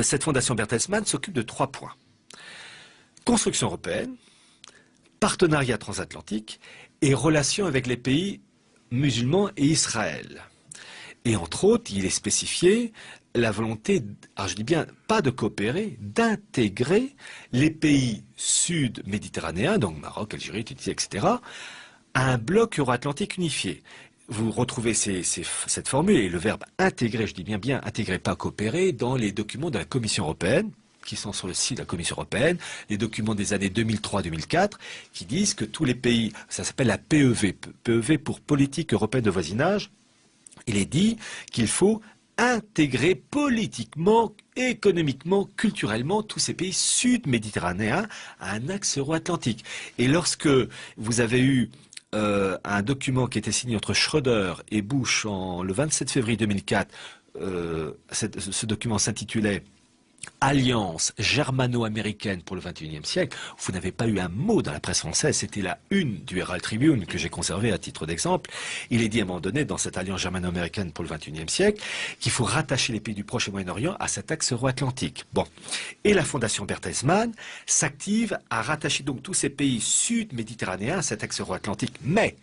cette fondation Bertelsmann s'occupe de 3 points. Construction européenne, partenariat transatlantique et relations avec les pays musulmans et Israël. Et entre autres, il est spécifié la volonté, alors je dis bien pas de coopérer, d'intégrer les pays sud-méditerranéens, donc Maroc, Algérie, Tunisie, etc., à un bloc euro-atlantique unifié. Vous retrouvez cette formule et le verbe intégrer, je dis bien intégrer, pas coopérer, dans les documents de la Commission européenne, qui sont sur le site de la Commission européenne, les documents des années 2003-2004, qui disent que tous les pays, ça s'appelle la PEV, PEV pour politique européenne de voisinage, il est dit qu'il faut intégrer politiquement, économiquement, culturellement tous ces pays sud-méditerranéens à un axe euro-atlantique. Et lorsque vous avez eu un document qui était signé entre Schröder et Bush le 27 février 2004, ce document s'intitulait Alliance germano-américaine pour le XXIe siècle, vous n'avez pas eu un mot dans la presse française, c'était la une du Herald Tribune que j'ai conservé à titre d'exemple. Il est dit à un moment donné dans cette alliance germano-américaine pour le XXIe siècle qu'il faut rattacher les pays du Proche et Moyen-Orient à cet axe euro-atlantique. Bon. Et la Fondation Bertelsmann s'active à rattacher donc tous ces pays sud-méditerranéens à cet axe euro-atlantique. Mais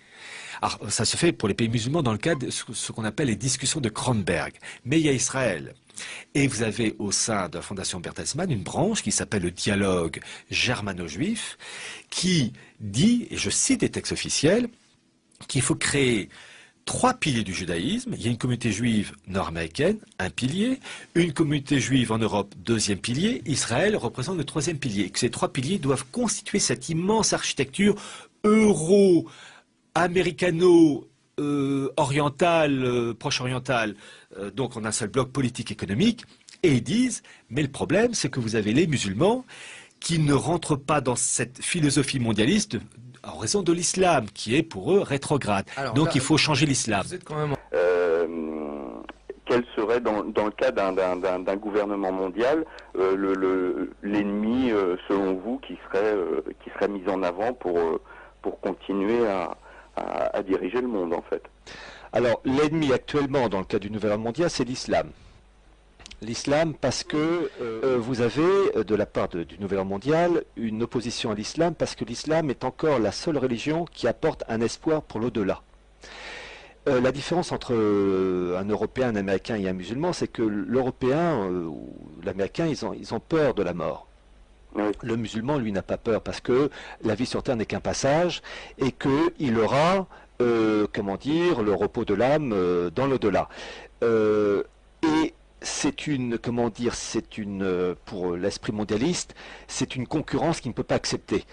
alors, ça se fait pour les pays musulmans dans le cadre de ce qu'on appelle les discussions de Kronberg. Mais il y a Israël. Et vous avez au sein de la Fondation Bertelsmann une branche qui s'appelle le dialogue germano-juif qui dit, et je cite des textes officiels, qu'il faut créer 3 piliers du judaïsme. Il y a une communauté juive nord-américaine, un pilier, une communauté juive en Europe, 2e pilier, Israël représente le 3e pilier. Et que ces 3 piliers doivent constituer cette immense architecture euro-américano orientale, proche-orientale, donc en un seul bloc politique-économique, et ils disent, mais le problème, c'est que vous avez les musulmans qui ne rentrent pas dans cette philosophie mondialiste en raison de l'islam, qui est pour eux rétrograde. Alors, donc là, il faut changer l'islam. Quel serait, dans le cas d'un gouvernement mondial, l'ennemi, selon vous, qui serait mis en avant pour continuer à diriger le monde, en fait? Alors, l'ennemi actuellement, dans le cas du nouvel ordre mondial, c'est l'islam. L'islam parce que vous avez, de la part du nouvel ordre mondial, une opposition à l'islam parce que l'islam est encore la seule religion qui apporte un espoir pour l'au-delà. La différence entre un Européen, un Américain et un musulman, c'est que l'Européen ou l'Américain, ils ont peur de la mort. Oui. Le musulman, lui, n'a pas peur parce que la vie sur Terre n'est qu'un passage et qu'il aura, comment dire, le repos de l'âme dans l'au-delà. Et c'est une, comment dire, pour l'esprit mondialiste, c'est une concurrence qu'il ne peut pas accepter.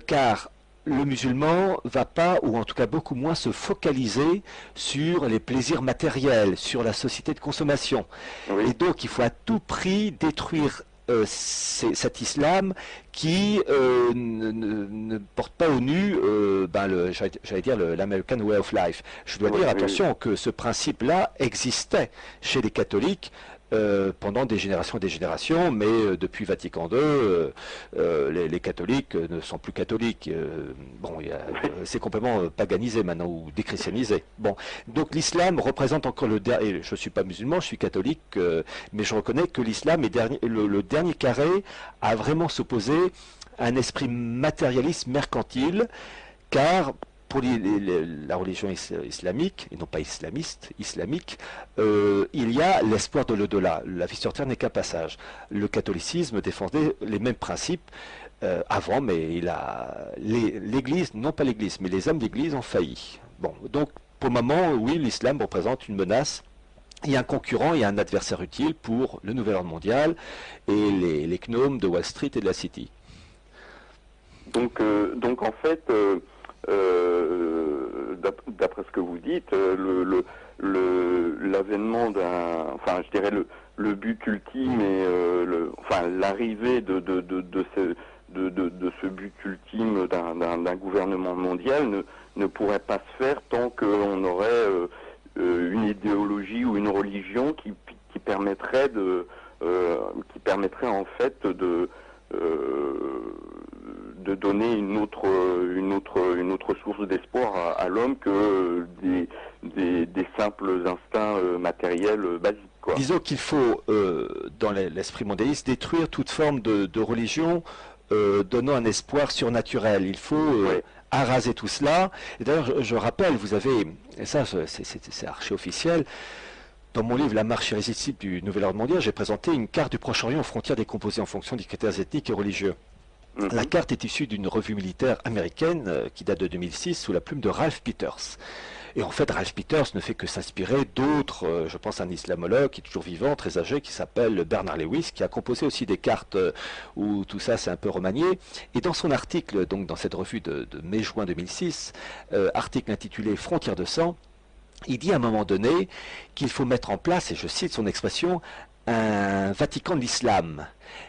Car le musulman va pas, ou en tout cas beaucoup moins, se focaliser sur les plaisirs matériels, sur la société de consommation. Oui. Et donc, il faut à tout prix détruire cet islam qui ne porte pas au nu j'allais dire l'American Way of Life. Je dois dire, attention, que ce principe-là existait chez les catholiques pendant des générations, mais depuis Vatican II, les catholiques ne sont plus catholiques. C'est complètement paganisé maintenant, ou déchristianisé. Bon, donc l'islam représente encore le dernier. Je ne suis pas musulman, je suis catholique, mais je reconnais que l'islam est le dernier carré à vraiment s'opposer à un esprit matérialiste mercantile, car pour la religion islamique, et non pas islamiste, islamique, il y a l'espoir de l'au-delà. La vie sur Terre n'est qu'un passage. Le catholicisme défendait les mêmes principes avant, mais l'Église, non pas l'Église, mais les hommes d'Église ont failli. Bon, donc pour le moment, oui, l'islam représente une menace. Il y a un concurrent, il y a un adversaire utile pour le nouvel ordre mondial et les gnomes de Wall Street et de la City. Donc en fait, d'après ce que vous dites, l'avènement enfin, je dirais le but ultime et l'arrivée de ce but ultime d'un gouvernement mondial ne pourrait pas se faire tant qu'on aurait une idéologie ou une religion qui permettrait en fait de de donner une autre source d'espoir à l'homme que des simples instincts matériels basiques, quoi. Disons qu'il faut, dans l'esprit mondialiste, détruire toute forme de religion donnant un espoir surnaturel. Il faut araser tout cela. Et d'ailleurs, je rappelle, vous avez, et ça c'est archi officiel, dans mon livre La marche irrésistible du nouvel ordre mondial, j'ai présenté une carte du Proche-Orient aux frontières décomposées en fonction des critères ethniques et religieux. La carte est issue d'une revue militaire américaine qui date de 2006 sous la plume de Ralph Peters. Et en fait, Ralph Peters ne fait que s'inspirer d'autres, je pense à un islamologue qui est toujours vivant, très âgé, qui s'appelle Bernard Lewis, qui a composé aussi des cartes où tout ça c'est un peu remanié. Et dans son article, donc dans cette revue de mai-juin 2006, article intitulé Frontières de sang, il dit à un moment donné qu'il faut mettre en place, et je cite son expression, un Vatican de l'islam.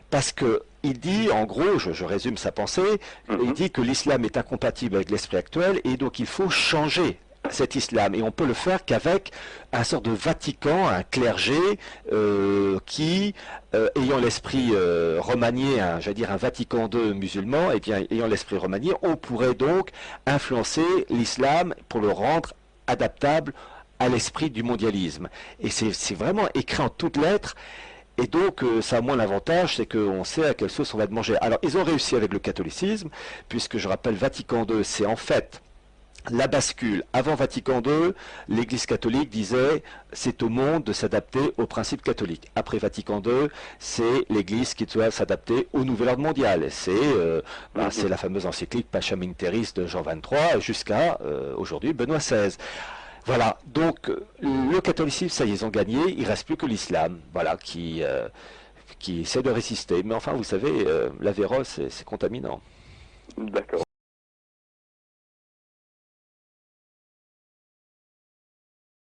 Parce que il dit, en gros, je résume sa pensée, il dit que l'islam est incompatible avec l'esprit actuel et donc il faut changer cet islam. Et on peut le faire qu'avec un sort de Vatican, un clergé qui, ayant l'esprit remanié, j'allais dire un Vatican II musulman, et bien ayant l'esprit remanié, on pourrait donc influencer l'islam pour le rendre adaptable à l'esprit du mondialisme. Et c'est vraiment écrit en toutes lettres. Et donc, ça a moins l'avantage, c'est qu'on sait à quelle sauce on va te manger. Alors, ils ont réussi avec le catholicisme, puisque je rappelle, Vatican II, c'est en fait la bascule. Avant Vatican II, l'Église catholique disait c'est au monde de s'adapter aux principes catholiques. Après Vatican II, c'est l'Église qui doit s'adapter au nouvel ordre mondial. C'est la fameuse encyclique Pacem in Terris de Jean XXIII jusqu'à aujourd'hui Benoît XVI. Voilà, donc le catholicisme, ça y est, ils ont gagné, il ne reste plus que l'islam, voilà, qui essaie de résister. Mais enfin, vous savez, l'Averroès, c'est contaminant. D'accord.